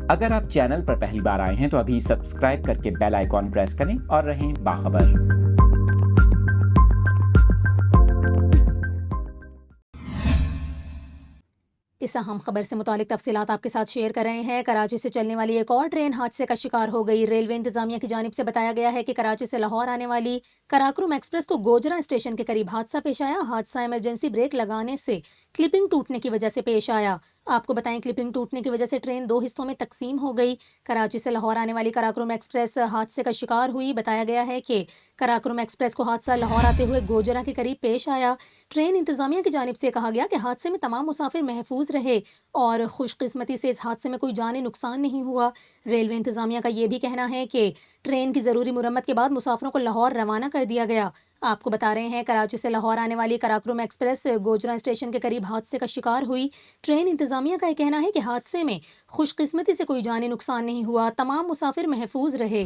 اگر آپ چینل پر پہلی بار آئے ہیں تو ابھی سبسکرائب کر کے بیل آئیکن پریس کریں اور رہیں باخبر۔ اس اہم خبر سے متعلق تفصیلات آپ کے ساتھ شیئر کر رہے ہیں۔ کراچی سے چلنے والی ایک اور ٹرین حادثے کا شکار ہو گئی۔ ریلوے انتظامیہ کی جانب سے بتایا گیا ہے کہ کراچی سے لاہور آنے والی قراقرم ایکسپریس کو گوجرا اسٹیشن کے قریب حادثہ پیش آیا۔ حادثہ ایمرجنسی بریک لگانے سے کلپنگ ٹوٹنے کی وجہ سے پیش آیا۔ آپ کو بتائیں کلپنگ ٹوٹنے کی وجہ سے ٹرین 2 حصوں میں تقسیم ہو گئی۔ کراچی سے لاہور آنے والی قراقرم ایکسپریس حادثے کا شکار ہوئی۔ بتایا گیا ہے کہ قراقرم ایکسپریس کو حادثہ لاہور آتے ہوئے گوجرا کے قریب پیش آیا۔ ٹرین انتظامیہ کی جانب سے کہا گیا کہ حادثے میں تمام مسافر محفوظ رہے اور خوش قسمتی سے اس حادثے میں کوئی جانی نقصان نہیں ہوا۔ ریلوے انتظامیہ کا یہ بھی کہنا ہے کہ ٹرین کی ضروری مرمت کے بعد مسافروں کو لاہور روانہ کر دیا گیا۔ آپ کو بتا رہے ہیں کراچی سے لاہور آنے والی قراقرم ایکسپریس گوجرا اسٹیشن کے قریب حادثے کا شکار ہوئی۔ ٹرین انتظامیہ کا یہ کہنا ہے کہ حادثے میں خوش قسمتی سے کوئی جانی نقصان نہیں ہوا، تمام مسافر محفوظ رہے۔